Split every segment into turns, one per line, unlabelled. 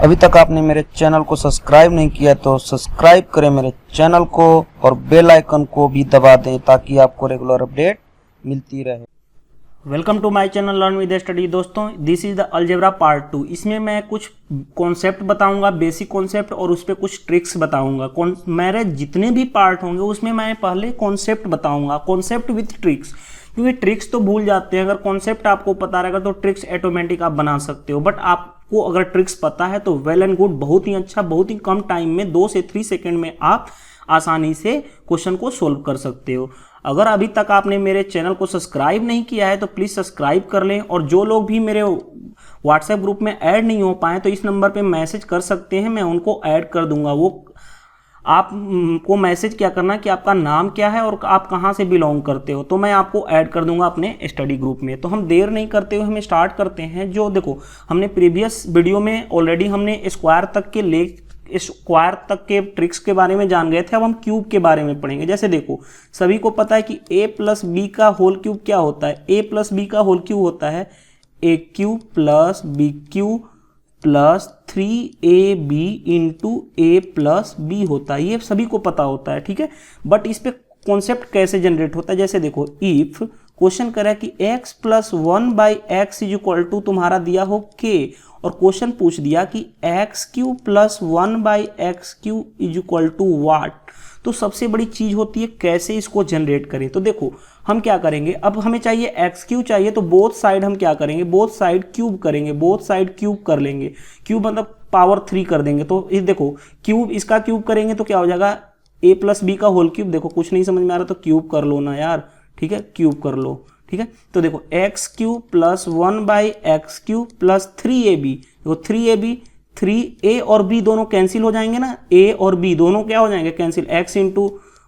अभी तक आपने मेरे चैनल को सब्सक्राइब नहीं किया तो सब्सक्राइब करें मेरे चैनल को और बेल आइकन को भी दबा दें ताकि आपको रेगुलर अपडेट मिलती रहे।
Welcome to my channel learn with study. दोस्तों, this is the algebra part 2। इसमें मैं कुछ कॉन्सेप्ट बताऊंगा, बेसिक कॉन्सेप्ट, और उस पर कुछ ट्रिक्स बताऊंगा। मेरे जितने भी पार्ट होंगे उसमें मैं पहले कॉन्सेप्ट बताऊंगा, कॉन्सेप्ट विथ ट्रिक्स, क्योंकि ट्रिक्स तो भूल जाते हैं। अगर कॉन्सेप्ट आपको पता रहेगा तो ट्रिक्स ऑटोमेटिक आप बना सकते हो। बट आपको अगर ट्रिक्स पता है तो वेल एंड गुड, बहुत ही अच्छा, बहुत ही कम टाइम में 2 से 3 सेकेंड में आप आसानी से क्वेश्चन को सोल्व कर सकते हो। अगर अभी तक आपने मेरे चैनल को सब्सक्राइब नहीं किया है तो प्लीज़ सब्सक्राइब कर लें। और जो लोग भी मेरे व्हाट्सएप ग्रुप में ऐड नहीं हो पाए तो इस नंबर पे मैसेज कर सकते हैं, मैं उनको ऐड कर दूंगा। वो आपको मैसेज क्या करना कि आपका नाम क्या है और आप कहाँ से बिलोंग करते हो, तो मैं आपको ऐड कर दूंगा अपने स्टडी ग्रुप में। तो हम देर नहीं करते हुए हमें स्टार्ट करते हैं। जो देखो, हमने प्रीवियस वीडियो में ऑलरेडी हमने स्क्वायर तक के ट्रिक्स के बारे में जान गए थे। अब हम क्यूब के बारे में पढ़ेंगे। जैसे देखो, सभी को पता है कि a प्लस बी का होल क्यूब क्या होता है। a प्लस बी का होल क्यूब होता है a cube plus B cube plus 3ab into a plus B होता है। ये सभी को पता होता है, ठीक है। बट इस पे कॉन्सेप्ट कैसे जनरेट होता है, जैसे देखो, इफ क्वेश्चन करे कि x plus 1/x is equal to तुम्हारा दिया हो k, और क्वेश्चन पूछ दिया कि x cube plus 1/x cube is equal to what, तो सबसे बड़ी चीज होती है कैसे इसको जनरेट करें। तो देखो, हम क्या करेंगे, अब हमें चाहिए एक्स क्यू चाहिए, तो बोथ साइड हम क्या करेंगे, बोथ साइड क्यूब करेंगे, बोथ साइड क्यूब कर लेंगे। क्यूब मतलब पावर 3 कर देंगे। तो ये देखो, क्यूब, इसका क्यूब करेंगे तो क्या हो जाएगा, a प्लस बी का होल क्यूब। देखो, कुछ नहीं समझ में आ रहा तो क्यूब कर लो ना यार, ठीक है, क्यूब कर लो, ठीक है। तो देखो, x cube plus 1/x cube plus 3ab। देखो 3ab, 3a और b दोनों कैंसिल हो जाएंगे ना, a और b दोनों क्या हो जाएंगे, कैंसिल। x इंटू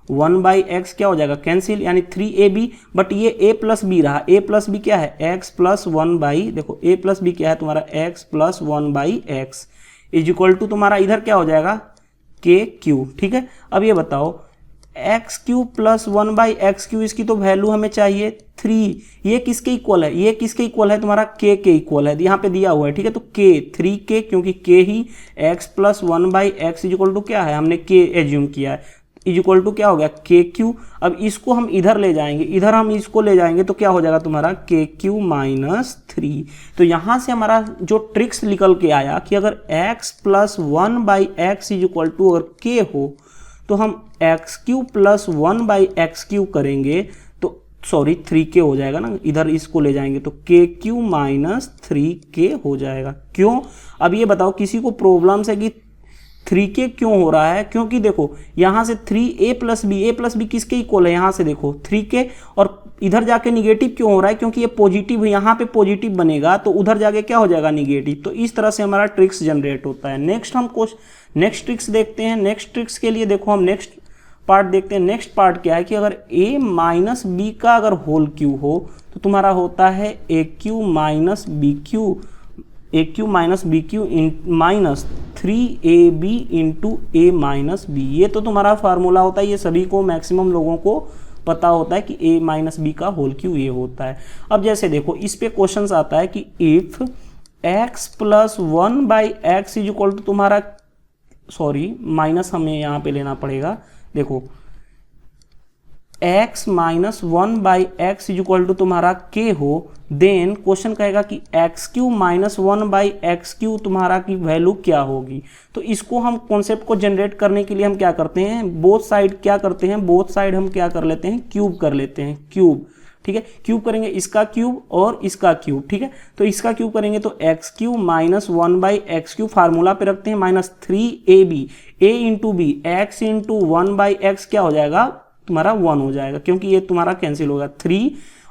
1/x क्या हो जाएगा, कैंसिल, यानी 3ab। बट ये a प्लस बी रहा, a प्लस बी क्या है, x प्लस 1/, देखो a प्लस बी क्या है तुम्हारा, x plus 1/x is equal to तुम्हारा इधर क्या हो जाएगा, k क्यूब, ठीक है। अब ये बताओ, x cube plus 1/x cube, इसकी तो वैल्यू हमें चाहिए 3। ये किसके इक्वल है, ये किसके इक्वल है, तुम्हारा k के इक्वल है, यहाँ पे दिया हुआ है, ठीक है। तो k 3k, क्योंकि k ही x plus 1/x is equal to क्या है, हमने k एज्यूम किया है, इज इक्वल टू क्या हो गया, k क्यू। अब इसको हम इधर ले जाएंगे, इधर हम इसको ले जाएंगे तो क्या हो जाएगा तुम्हारा k क्यू माइनस 3। तो यहाँ से हमारा जो ट्रिक्स निकल के आया कि अगर x plus 1/x is equal to अगर k हो तो हम x cube plus 1/x Q करेंगे तो सॉरी 3k हो जाएगा ना, इधर इसको ले जाएंगे तो k क्यू माइनस 3k हो जाएगा। क्यों, अब ये बताओ, किसी को प्रॉब्लम है कि 3k क्यों हो रहा है, क्योंकि देखो यहाँ से 3a प्लस बी किसके इक्वल है, यहाँ से देखो 3k, और इधर जाके निगेटिव क्यों हो रहा है, क्योंकि ये पॉजिटिव, यहाँ पे पॉजिटिव बनेगा तो उधर जाके क्या हो जाएगा, निगेटिव। तो इस तरह से हमारा ट्रिक्स जनरेट होता है। नेक्स्ट ट्रिक्स देखते हैं। नेक्स्ट ट्रिक्स के लिए देखो, हम नेक्स्ट पार्ट देखते हैं। नेक्स्ट पार्ट क्या है कि अगर a माइनस बी का अगर होल क्यू हो तो तुम्हारा होता है a cube minus B cube minus 3ab into a minus B. ये तो तुम्हारा फार्मूला होता है, ये सभी को, मैक्सिमम लोगों को पता होता है कि a माइनस बी का होल क्यू ये होता है। अब जैसे देखो, इस पे क्वेश्चन आता है कि if x plus 1/x is equal to तुम्हारा, सॉरी माइनस हमें यहाँ पे लेना पड़ेगा। देखो, x minus 1/x is equal to तुम्हारा k हो, देन क्वेश्चन कहेगा कि x Q minus 1/x Q तुम्हारा की वैल्यू क्या होगी। तो इसको हम कॉन्सेप्ट को जनरेट करने के लिए हम क्या करते हैं, बोथ साइड क्या करते हैं, बोथ साइड हम क्या कर लेते हैं, क्यूब कर लेते हैं, क्यूब, ठीक है। क्यूब करेंगे इसका क्यूब और इसका क्यूब, ठीक है। तो इसका क्यूब करेंगे तो X cube minus 1/x cube formula पे रखते हैं, minus 3ab, a into B, X into 1/x क्या हो जाएगा तुम्हारा 1 हो जाएगा, क्योंकि ये तुम्हारा कैंसिल होगा 3,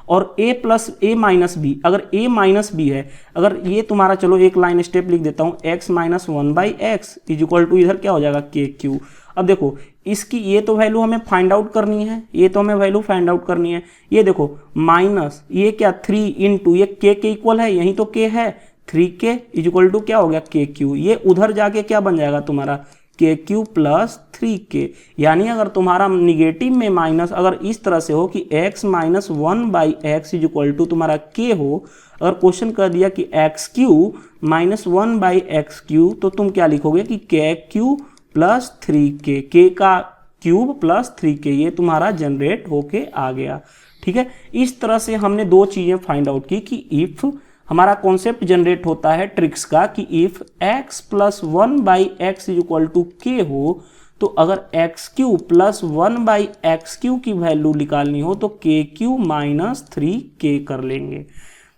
और a plus a minus B, अगर a माइनस बी है, अगर ये तुम्हारा, चलो एक लाइन स्टेप लिख देता हूँ, x minus 1/x is equal to इधर क्या हो जाएगा, k क्यू। अब देखो, इसकी ये तो वैल्यू हमें फाइंड आउट करनी है, ये तो हमें वैल्यू फाइंड आउट करनी है। ये देखो, माइनस ये क्या 3 इंटू ये k के इक्वल है, यही तो k है, 3k इज इक्वल टू क्या हो गया, k क्यू। ये उधर जाके क्या बन जाएगा तुम्हारा के क्यू प्लस 3k। यानी अगर तुम्हारा निगेटिव में माइनस अगर इस तरह से हो कि x minus 1/x is equal to तुम्हारा k हो, अगर क्वेश्चन कर दिया कि x cube minus 1/x Q, तो तुम क्या लिखोगे कि के क्यू प्लस 3k, k का क्यूब प्लस 3k, ये तुम्हारा जनरेट होके आ गया। ठीक है, इस तरह से हमने दो चीजें फाइंड आउट की कि इफ हमारा कॉन्सेप्ट जनरेट होता है ट्रिक्स का कि if x plus 1/x is equal to k हो, तो अगर X cube plus 1/x cube की वैल्यू निकालनी हो तो के क्यू माइनस 3k कर लेंगे।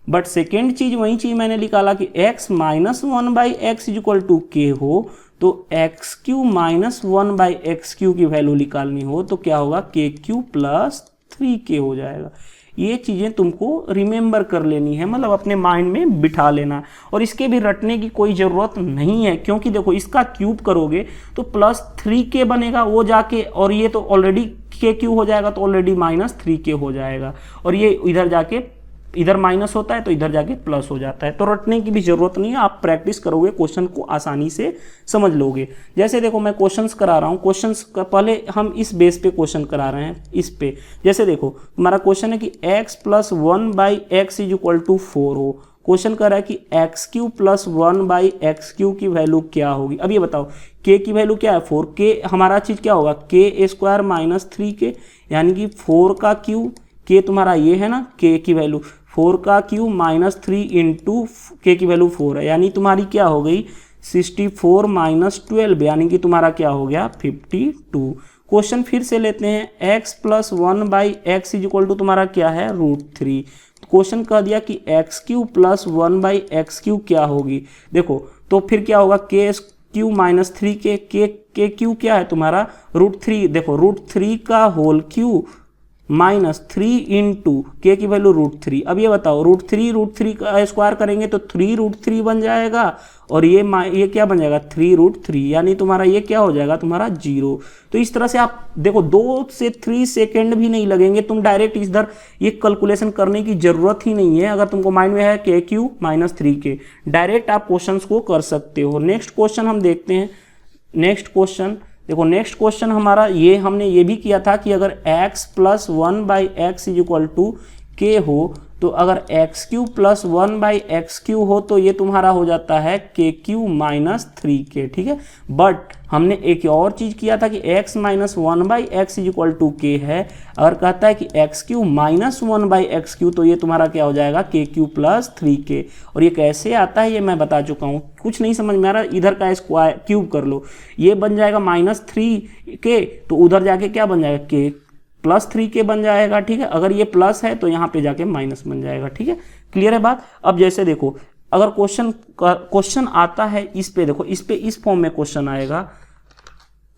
बट सेकेंड चीज वही चीज मैंने निकाला कि x minus 1/x is equal to k हो, तो X cube minus 1/x cube की वैल्यू निकालनी हो तो क्या होगा, के क्यू प्लस 3k हो जाएगा। ये चीज़ें तुमको रिमेंबर कर लेनी है, मतलब अपने माइंड में बिठा लेना, और इसके भी रटने की कोई ज़रूरत नहीं है, क्योंकि देखो इसका क्यूब करोगे तो प्लस 3k बनेगा वो जाके, और ये तो ऑलरेडी के क्यू हो जाएगा तो ऑलरेडी माइनस 3k हो जाएगा, और ये इधर जाके इधर माइनस होता है तो इधर जाके प्लस हो जाता है। तो रटने की भी जरूरत नहीं है, आप प्रैक्टिस करोगे क्वेश्चन को आसानी से समझ लोगे। जैसे देखो मैं क्वेश्चंस करा रहा हूँ, क्वेश्चंस का पहले हम इस बेस पे क्वेश्चन करा रहे हैं इस पे। जैसे देखो हमारा क्वेश्चन है कि x plus 1/x is equal to 4 हो, क्वेश्चन कर रहा है कि x cube plus 1/x cube की वैल्यू क्या होगी। अब ये बताओ k की वैल्यू क्या है 4, k हमारा चीज क्या होगा k स्क्वायर माइनस 3k, यानी कि 4 का क्यू, k तुम्हारा ये है ना, k की वैल्यू 4 का क्यू माइनस 3 इंटू के की वैल्यू 4 है, यानी तुम्हारी क्या हो गई 64 माइनस 12, यानी कि तुम्हारा क्या हो गया 52। क्वेश्चन फिर से लेते हैं, x plus 1/x is equal to तुम्हारा क्या है √3। क्वेश्चन कह दिया कि x cube plus 1/x Q क्या होगी। देखो तो फिर क्या होगा के क्यू माइनस 3k, के क्यू क्या है तुम्हारा √3। देखो √3 का होल क्यू माइनस 3 इंटू के की वैल्यू √3। अब ये बताओ √3 का स्क्वायर करेंगे तो 3√3 बन जाएगा, और ये क्या बन जाएगा 3√3, यानी तुम्हारा ये क्या हो जाएगा तुम्हारा 0। तो इस तरह से आप देखो 2 से 3 सेकेंड भी नहीं लगेंगे, तुम डायरेक्ट इधर ये कैलकुलेशन करने की जरूरत ही नहीं है। अगर तुमको माइंड में है के क्यू माइनस 3k, डायरेक्ट आप क्वेश्चन को कर सकते हो। नेक्स्ट क्वेश्चन हम देखते हैं। नेक्स्ट क्वेश्चन देखो, नेक्स्ट क्वेश्चन हमारा ये हमने ये भी किया था कि अगर x plus 1/x is equal to k हो, तो अगर X cube plus 1/x Q हो तो ये तुम्हारा हो जाता है के क्यू माइनस 3k। ठीक है, बट हमने एक और चीज किया था कि x minus 1/x is equal to k है, अगर कहता है कि x cube minus 1/x Q तो ये तुम्हारा क्या हो जाएगा के क्यू प्लस 3k। और ये कैसे आता है ये मैं बता चुका हूँ, कुछ नहीं समझ में आ रहा इधर का स्क्वायर क्यूब कर लो, ये बन जाएगा माइनस 3k, तो उधर जाके क्या बन जाएगा के प्लस 3k बन जाएगा। ठीक है, अगर ये प्लस है तो यहाँ पे जाके माइनस बन जाएगा। ठीक है, क्लियर है बात। अब जैसे देखो अगर क्वेश्चन आता है इस पे, देखो इस पे इस फॉर्म में क्वेश्चन आएगा।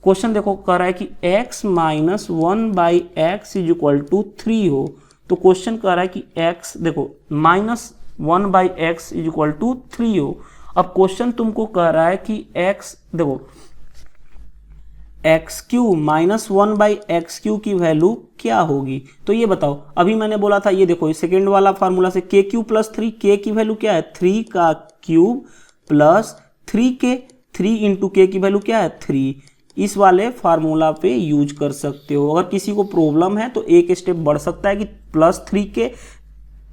क्वेश्चन देखो कह रहा है कि x minus 1/x is equal to 3 हो, तो क्वेश्चन कह रहा है कि x देखो minus 1/x is equal to 3 हो। अब क्वेश्चन तुमको कह रहा है कि x देखो x cube minus 1/x cube की वैल्यू क्या होगी। तो ये बताओ, अभी मैंने बोला था ये देखो सेकेंड वाला फार्मूला से के क्यू प्लस 3, के की वैल्यू क्या है 3 का क्यूब प्लस 3k, 3 इंटू के की वैल्यू क्या है 3। इस वाले फार्मूला पे यूज कर सकते हो। अगर किसी को प्रॉब्लम है तो एक स्टेप बढ़ सकता है कि प्लस 3k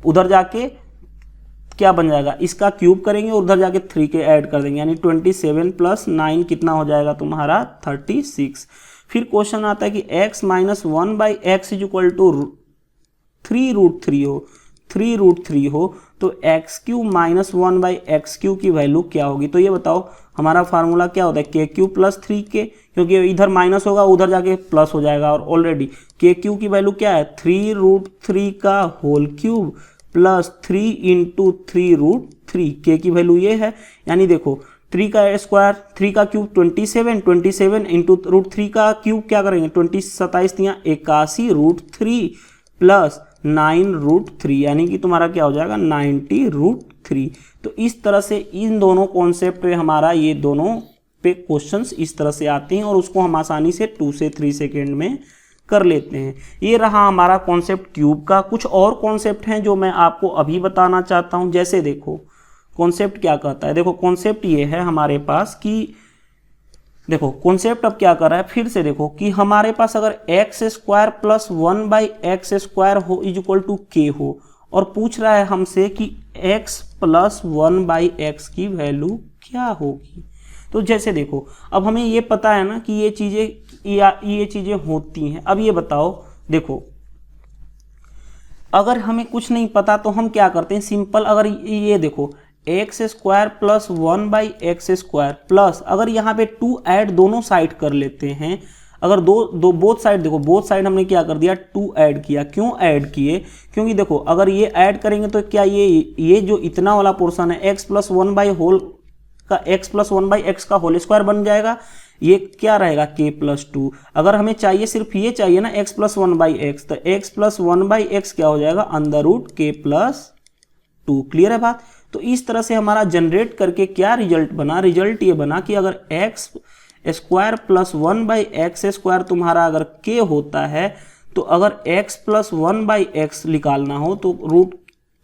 उधर जाके क्या बन जाएगा इसका क्यूब करेंगे और उधर जाके 3k ऐड कर देंगे, यानी 27 प्लस 9 कितना हो जाएगा तुम्हारा 36। फिर क्वेश्चन आता है कि x minus 1/x is equal to 3√3 हो, 3√3 हो, तो X cube minus 1/x cube की वैल्यू क्या होगी। तो ये बताओ हमारा फार्मूला क्या होता है के क्यू प्लस 3k, क्योंकि इधर माइनस होगा उधर जाके प्लस हो जाएगा, और ऑलरेडी के क्यू की वैल्यू क्या है 3√3 का होल क्यूब प्लस 3 इंटू 3√3, के की वैल्यू ये है, यानी देखो 3 का स्क्वायर 3 का क्यूब 27 इंटू √3 का क्यूब क्या करेंगे 81 प्लस 9√3, यानी कि तुम्हारा क्या हो जाएगा 90√3। तो इस तरह से इन दोनों कॉन्सेप्ट पे हमारा ये दोनों पे क्वेश्चंस इस तरह से आते हैं, और उसको हम आसानी से 2 से 3 सेकेंड में कर लेते हैं। ये रहा हमारा कॉन्सेप्ट क्यूब का। कुछ और कॉन्सेप्ट हैं जो मैं आपको अभी बताना चाहता हूं। जैसे देखो कॉन्सेप्ट क्या कहता है, देखो कॉन्सेप्ट ये है हमारे पास कि देखो कॉन्सेप्ट अब क्या कर रहा है, फिर से देखो कि हमारे पास अगर एक्स स्क्वायर प्लस 1/x² हो इज इक्वल टू के हो, और पूछ रहा है हमसे कि x प्लस 1/x की वैल्यू क्या होगी। तो जैसे देखो अब हमें ये पता है ना कि ये चीज़ें होती हैं। अब ये बताओ, देखो अगर हमें कुछ नहीं पता तो हम क्या करते हैं, सिंपल, अगर ये देखो x² प्लस 1/x² प्लस, अगर यहाँ पे 2 ऐड दोनों साइड कर लेते हैं, अगर दो बोथ साइड, देखो बोथ साइड हमने क्या कर दिया, 2 ऐड किया। क्यों ऐड किए, क्योंकि देखो अगर ये ऐड करेंगे तो क्या ये जो इतना वाला पोर्शन है x प्लस 1/x का होल स्क्वायर बन जाएगा, ये क्या रहेगा k प्लस 2। अगर हमें चाहिए सिर्फ ये चाहिए ना x प्लस 1/x, तो x प्लस 1/x क्या हो जाएगा, under root k plus 2। Clear है बात। तो इस तरह से हमारा जनरेट करके क्या रिजल्ट बना, रिजल्ट ये बना कि अगर x स्क्वायर प्लस 1/x² तुम्हारा अगर k होता है, तो अगर x प्लस 1/x निकालना हो तो रूट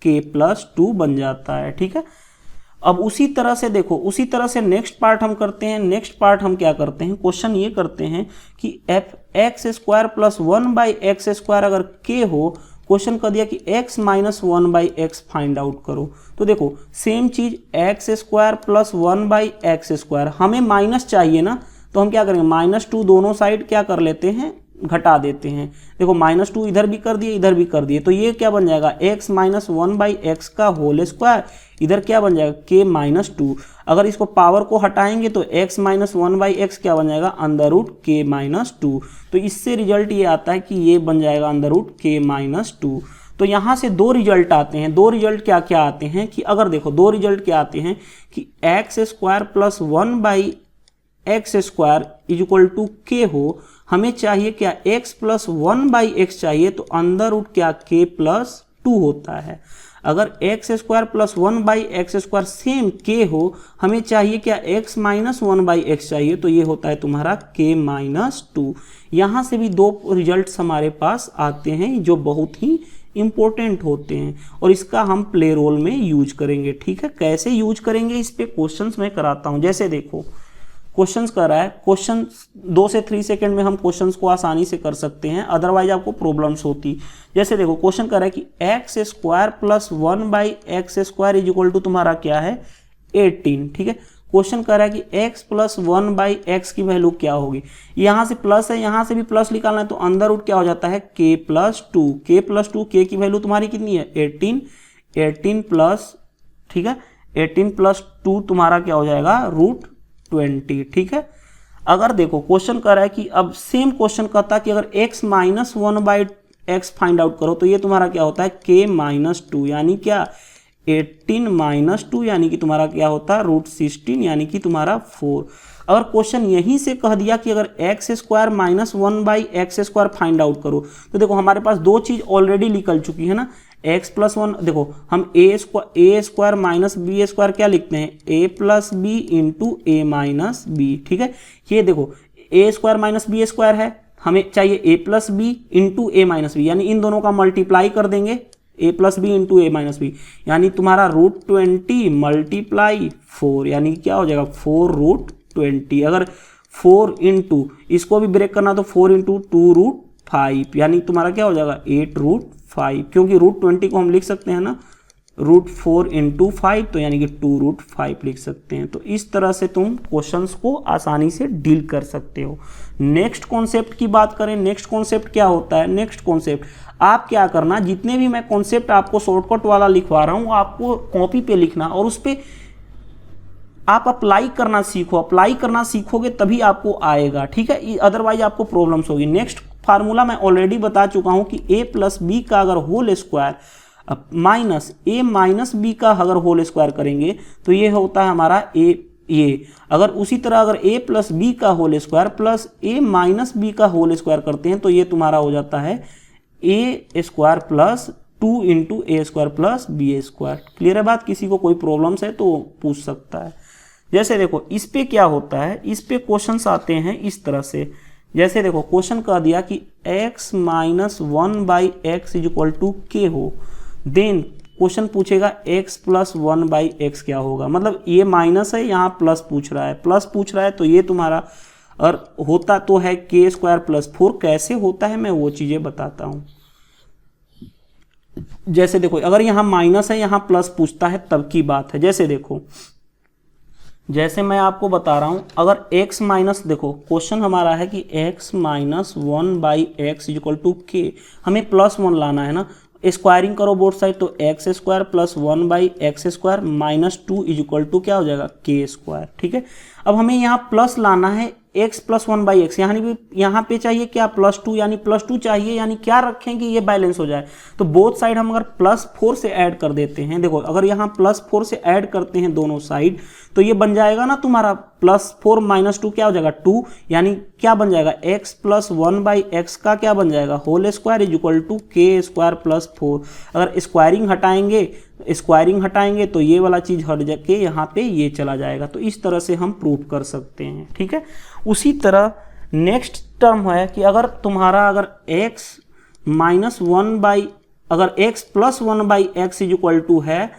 k प्लस 2 बन जाता है। ठीक है। अब उसी तरह से देखो, उसी तरह से नेक्स्ट पार्ट हम करते हैं। नेक्स्ट पार्ट हम क्या करते हैं, क्वेश्चन ये करते हैं कि x² प्लस 1/x² अगर k हो, क्वेश्चन कर दिया कि x minus 1/x find out करो। तो देखो सेम चीज x² प्लस 1/x², हमें माइनस चाहिए ना, तो हम क्या करेंगे, -2 दोनों साइड क्या कर लेते हैं, घटा देते हैं। देखो -2 इधर भी कर दिए, इधर भी कर दिए, तो ये क्या बन जाएगा, x माइनस 1/x का होल स्क्वायर, इधर क्या बन जाएगा k-2। अगर इसको पावर को हटाएंगे तो x माइनस 1/x क्या बन जाएगा, अंडर रूट k-2। तो इससे रिजल्ट ये आता है कि ये बन जाएगा अंडर रूट k-2। तो यहाँ से दो रिजल्ट आते हैं। दो रिजल्ट क्या क्या आते हैं कि अगर देखो दो रिजल्ट क्या आते हैं कि x² plus 1/x² is equal to k हो, हमें चाहिए क्या x प्लस 1/x चाहिए, तो अंडर रूट क्या k प्लस 2 होता है। अगर x² plus 1/x² same k हो, हमें चाहिए क्या x माइनस 1/x चाहिए, तो ये होता है तुम्हारा k-2। यहाँ से भी दो रिजल्ट्स हमारे पास आते हैं जो बहुत ही इंपॉर्टेंट होते हैं, और इसका हम प्ले रोल में यूज करेंगे। ठीक है, कैसे यूज करेंगे इस पे क्वेश्चंस मैं कराता हूँ। जैसे देखो क्वेश्चंस कर रहा है, क्वेश्चन 2 से 3 सेकंड में हम क्वेश्चंस को आसानी से कर सकते हैं, अदरवाइज आपको प्रॉब्लम्स होती। जैसे देखो क्वेश्चन कर रहा है कि x² plus 1/x² is equal to तुम्हारा क्या है, 18। ठीक है, क्वेश्चन कर रहा है कि x प्लस 1/x की वैल्यू क्या होगी। यहाँ से प्लस है, यहाँ से भी प्लस निकालना है, तो अंदर रूट क्या हो जाता है k plus 2। k plus 2, k की वैल्यू तुम्हारी कितनी है 18 प्लस, ठीक है 18 प्लस 2 तुम्हारा क्या हो जाएगा रूट 20। ठीक है, अगर देखो क्वेश्चन कर रहा है कि अब सेम क्वेश्चन कहता है कि अगर x minus 1/x find out करो, तो ये तुम्हारा क्या होता है k-2, यानी क्या 18 माइनस 2, यानी कि तुम्हारा क्या होता है रूट 16, यानी कि तुम्हारा 4। अगर क्वेश्चन यहीं से कह दिया कि अगर x² minus 1/x² find out करो, तो देखो हमारे पास दो चीज ऑलरेडी निकल चुकी है ना, x प्लस 1, देखो हम a² माइनस b² क्या लिखते हैं, a plus B into A minus B. ठीक है, ये देखो a² माइनस b² है, हमें चाहिए a plus B into A minus B, यानी इन दोनों का मल्टीप्लाई कर देंगे, a plus B into A minus B, यानी तुम्हारा रूट 20 मल्टीप्लाई 4, यानी क्या हो जाएगा 4 रूट 20। अगर 4 इंटू इसको भी ब्रेक करना तो 4 इंटू 2 रूट 5, यानी तुम्हारा क्या हो जाएगा 8 रूट 5, क्योंकि रूट 20 को हम लिख सकते हैं ना रूट 4 इंटू 5, तो यानी कि 2 रूट 5 लिख सकते हैं। तो इस तरह से तुम क्वेश्चंस को आसानी से डील कर सकते हो। नेक्स्ट कॉन्सेप्ट की बात करें, नेक्स्ट कॉन्सेप्ट क्या होता है, नेक्स्ट कॉन्सेप्ट आप क्या करना, जितने भी मैं कॉन्सेप्ट आपको शॉर्टकट वाला लिखवा रहा हूँ आपको कॉपी पे लिखना, और उस पर आप अप्लाई करना सीखो। अप्लाई करना सीखोगे तभी आपको आएगा। ठीक है, अदरवाइज आपको प्रॉब्लम्स होगी। नेक्स्ट फार्मूला मैं ऑलरेडी बता चुका हूं कि a प्लस बी का अगर whole square minus a minus B का अगर होल स्क्वायर करेंगे तो ये होता है हमारा a। ये अगर उसी तरह अगर a प्लस बी का whole square plus a minus B का होल स्क्वायर करते हैं तो ये तुम्हारा हो जाता है a² plus 2 into a² plus b²। Clear है बात, किसी को कोई प्रॉब्लम्स है तो पूछ सकता है। जैसे देखो इस पे क्या होता है, इस पे क्वेश्चंस आते हैं इस तरह से। जैसे देखो क्वेश्चन कह दिया कि x minus 1/x is equal to k हो, देन क्वेश्चन पूछेगा x प्लस 1/x क्या होगा। मतलब ये माइनस है, यहाँ प्लस पूछ रहा है, प्लस पूछ रहा है, तो ये तुम्हारा और होता तो है के स्क्वायर प्लस 4। कैसे होता है मैं वो चीज़ें बताता हूँ। जैसे देखो अगर यहाँ माइनस है यहाँ प्लस पूछता है तब की बात है। जैसे देखो जैसे मैं आपको बता रहा हूँ, अगर x माइनस, देखो क्वेश्चन हमारा है कि x minus 1/x equal to के, हमें +1 लाना है ना। स्क्वायरिंग करो बोथ साइड, तो X square plus 1/x square minus 2 equal to क्या हो जाएगा के स्क्वायर। ठीक है, अब हमें यहाँ प्लस लाना है x प्लस 1/x, यहाँ पे चाहिए क्या +2, यानी +2 चाहिए, यानी क्या रखें कि ये बैलेंस हो जाए। तो बोथ साइड हम अगर +4 से ऐड कर देते हैं, देखो अगर यहाँ +4 से ऐड करते हैं दोनों साइड, तो ये बन जाएगा ना तुम्हारा +4 माइनस 2 क्या हो जाएगा 2, यानी क्या बन जाएगा x प्लस 1/x का क्या बन जाएगा whole square equal to K square plus 4। अगर स्क्वायरिंग हटाएंगे तो ये वाला चीज हट जाके यहाँ पे ये चला जाएगा। तो इस तरह से हम प्रूव कर सकते हैं। ठीक है, उसी तरह नेक्स्ट टर्म है कि अगर x माइनस 1 अगर x plus 1/x equal to है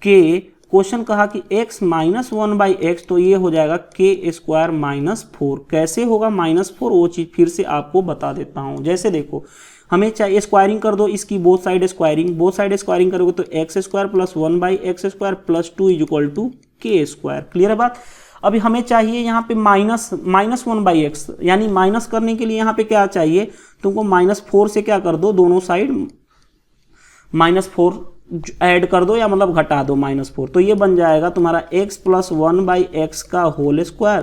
के, क्वेश्चन कहा कि x माइनस 1/x, तो ये हो जाएगा के स्क्वायर माइनस 4। कैसे होगा -4, वो चीज़ फिर से आपको बता देता हूँ। जैसे देखो हमें चाहिए स्क्वायरिंग कर दो इसकी, बोथ साइड स्क्वायरिंग करोगे तो x square plus 1/x square plus 2 equal to K square. Clear है बात। अभी हमें चाहिए यहाँ पे माइनस 1/x, यानी माइनस करने के लिए यहाँ पे क्या चाहिए तुमको, -4 से क्या कर दो, दोनों साइड -4 ऐड कर दो, या मतलब घटा दो -4। तो ये बन जाएगा तुम्हारा x प्लस 1/x का होल स्क्वायर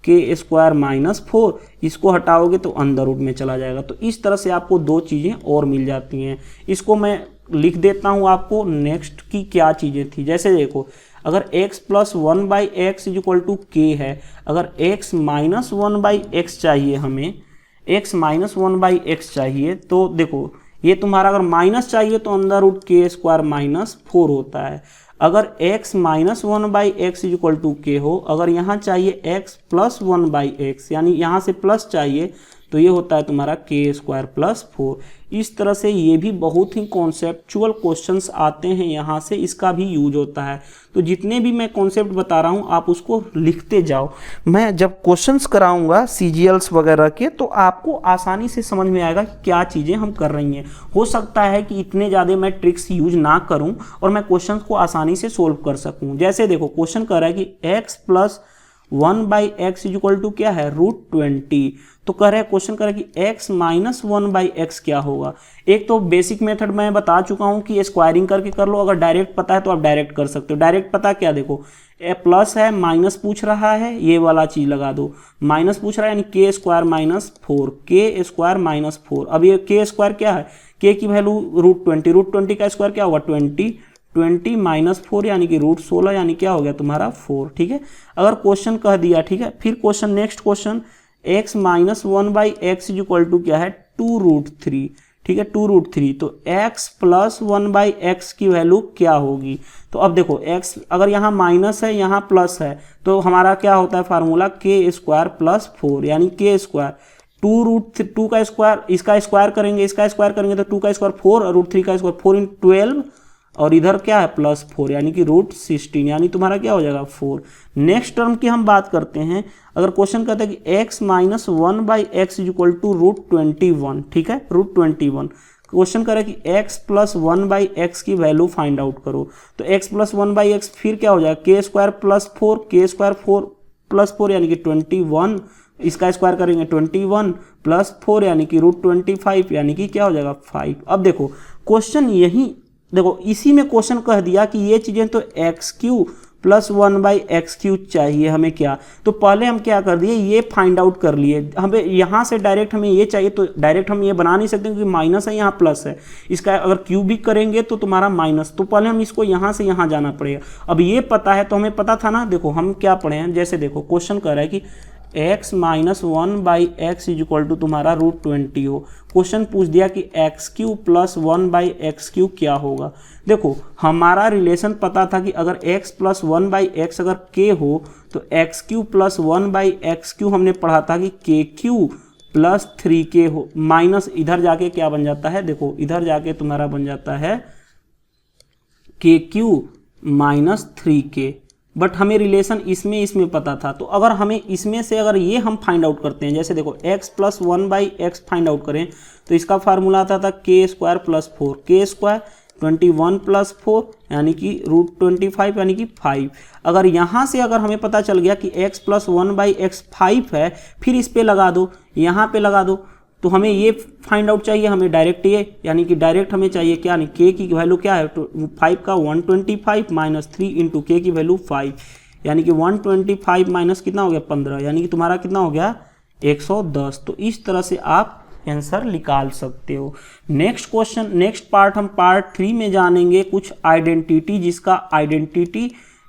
के स्क्वायर -4। इसको हटाओगे तो अंदर रूट में चला जाएगा। तो इस तरह से आपको दो चीज़ें और मिल जाती हैं। इसको मैं लिख देता हूँ आपको नेक्स्ट की क्या चीज़ें थी। जैसे देखो अगर x plus 1/x equal to के है, अगर x माइनस 1/x चाहिए, हमें x माइनस 1/x चाहिए, तो देखो ये तुम्हारा अगर माइनस चाहिए तो अंदर रूट के स्क्वायर -4 होता है। अगर x minus 1/x equal to के हो, अगर यहाँ चाहिए x प्लस 1/x, यानी यहाँ से प्लस चाहिए, तो ये होता है तुम्हारा के स्क्वायर प्लस 4। इस तरह से ये भी बहुत ही कॉन्सेप्चुअल क्वेश्चंस आते हैं, यहाँ से इसका भी यूज होता है। तो जितने भी मैं कॉन्सेप्ट बता रहा हूँ आप उसको लिखते जाओ। मैं जब क्वेश्चंस कराऊंगा सीजीएल्स वगैरह के, तो आपको आसानी से समझ में आएगा क्या चीज़ें हम कर रही हैं। हो सकता है कि इतने ज़्यादा मैं ट्रिक्स यूज ना करूँ और मैं क्वेश्चन को आसानी से सोल्व कर सकूँ। जैसे देखो क्वेश्चन कह रहा है कि x plus 1/x equal to क्या है √20। तो कह रहे हैं क्वेश्चन कर रहा है कि x माइनस 1/x क्या होगा। एक तो बेसिक मेथड मैं बता चुका हूं कि स्क्वायरिंग करके कर लो, अगर डायरेक्ट पता है तो आप डायरेक्ट कर सकते हो। डायरेक्ट पता क्या, देखो प्लस है, माइनस पूछ रहा है, ये वाला चीज लगा दो, माइनस पूछ रहा है यानी के स्क्वायर -4, के स्क्वायर -4। अब ये के स्क्वायर क्या है, के की वैल्यू √20 का स्क्वायर क्या होगा 20 माइनस 4 यानी कि √16, यानी क्या हो गया तुम्हारा 4। ठीक है, अगर क्वेश्चन कह दिया, ठीक है, फिर question next question x minus 1/x equal to क्या है 2√3। ठीक है, 2√3, तो x प्लस 1/x की वैल्यू क्या होगी। तो अब देखो x अगर यहाँ माइनस है यहाँ प्लस है, तो हमारा क्या होता है फार्मूला के स्क्वायर प्लस 4, यानी के स्क्वायर 2√2 का स्क्वायर, इसका स्क्वायर करेंगे तो 2 का स्क्वायर 4 और √3 का स्क्वायर 4 × 12, और इधर क्या है +4 यानी कि √16, यानी तुम्हारा क्या हो जाएगा 4। नेक्स्ट टर्म की हम बात करते हैं। अगर क्वेश्चन कहता है कि x minus 1/x equal to √21, ठीक है, √21। क्वेश्चन करे कि x प्लस 1/x की वैल्यू फाइंड आउट करो, तो x प्लस 1/x फिर क्या हो जाएगा के स्क्वायर प्लस 4, के स्क्वायर 4 प्लस 4 यानी कि 21, इसका स्क्वायर करेंगे 21 प्लस 4 यानी कि √25, यानी कि क्या हो जाएगा 5। अब देखो क्वेश्चन यही, देखो इसी में क्वेश्चन कह दिया कि ये चीजें तो x³ प्लस 1/x³ चाहिए हमें क्या, तो पहले हम क्या कर दिए ये फाइंड आउट कर लिए। हमें यहाँ से डायरेक्ट हमें ये चाहिए, तो डायरेक्ट हम ये बना नहीं सकते क्योंकि माइनस है यहाँ प्लस है, इसका अगर क्यूब भी करेंगे तो तुम्हारा माइनस, तो पहले हम इसको यहाँ से यहाँ जाना पड़ेगा। अब ये पता है तो हमें पता था ना, देखो हम क्या पढ़े हैं। जैसे देखो क्वेश्चन कह रहा है कि x minus 1/x equal to तुम्हारा √20 हो। क्वेश्चन पूछ दिया कि x³ प्लस 1/x³ क्या होगा। देखो हमारा रिलेशन पता था कि अगर x प्लस 1/x अगर k हो तो x³ प्लस 1/x³ हमने पढ़ा था कि k³ प्लस 3k हो, माइनस इधर जाके क्या बन जाता है, देखो इधर जाके तुम्हारा बन जाता है k³ माइनस 3k। बट हमें रिलेशन इसमें पता था। तो अगर हमें इसमें से अगर ये हम फाइंड आउट करते हैं, जैसे देखो x plus 1/x find out करें तो इसका फार्मूला आता था k square plus 4, k square 21 plus 4 यानी कि √25 यानी कि 5। अगर यहाँ से अगर हमें पता चल गया कि x प्लस 1/x 5 है, फिर इस पे लगा दो, यहाँ पे लगा दो, तो हमें ये फाइंड आउट चाहिए, हमें डायरेक्ट ये यानी कि डायरेक्ट हमें चाहिए क्या, नहीं k की वैल्यू क्या है, 5 का 125 माइनस 3 इंटू k की वैल्यू 5 यानी कि 125 माइनस कितना हो गया 15 यानी कि तुम्हारा कितना हो गया 110। तो इस तरह से आप आंसर निकाल सकते हो। नेक्स्ट क्वेश्चन, नेक्स्ट पार्ट हम पार्ट 3 में जानेंगे कुछ आइडेंटिटी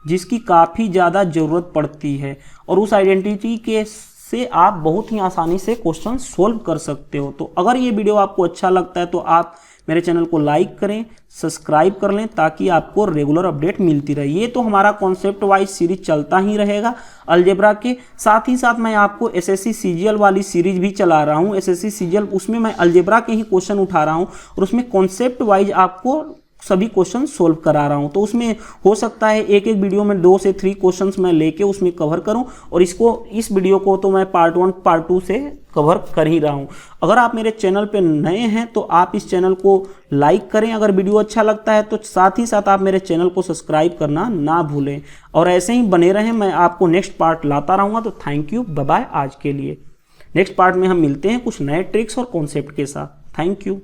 जिसकी काफ़ी ज़्यादा ज़रूरत पड़ती है और उस आइडेंटिटी के से आप बहुत ही आसानी से क्वेश्चन सोल्व कर सकते हो। तो अगर ये वीडियो आपको अच्छा लगता है तो आप मेरे चैनल को लाइक करें, सब्सक्राइब कर लें ताकि आपको रेगुलर अपडेट मिलती रहे। ये तो हमारा कॉन्सेप्ट वाइज सीरीज चलता ही रहेगा अलजेब्रा के साथ ही साथ मैं आपको एसएससी सीजीएल वाली सीरीज भी चला रहा हूँ। एसएससी सीजीएल उसमें मैं अलजेब्रा के ही क्वेश्चन उठा रहा हूँ और उसमें कॉन्सेप्ट वाइज आपको सभी क्वेश्चन सोल्व करा रहा हूं। तो उसमें हो सकता है एक वीडियो में 2 से 3 क्वेश्चंस मैं लेके उसमें कवर करूं और इस वीडियो को तो मैं पार्ट 1 पार्ट 2 से कवर कर ही रहा हूं। अगर आप मेरे चैनल पे नए हैं तो आप इस चैनल को लाइक करें, अगर वीडियो अच्छा लगता है तो साथ ही साथ आप मेरे चैनल को सब्सक्राइब करना ना भूलें और ऐसे ही बने रहें। मैं आपको नेक्स्ट पार्ट लाता रहूँगा। तो थैंक यू, बाय बाय आज के लिए। नेक्स्ट पार्ट में हम मिलते हैं कुछ नए ट्रिक्स और कॉन्सेप्ट के साथ। Thank you.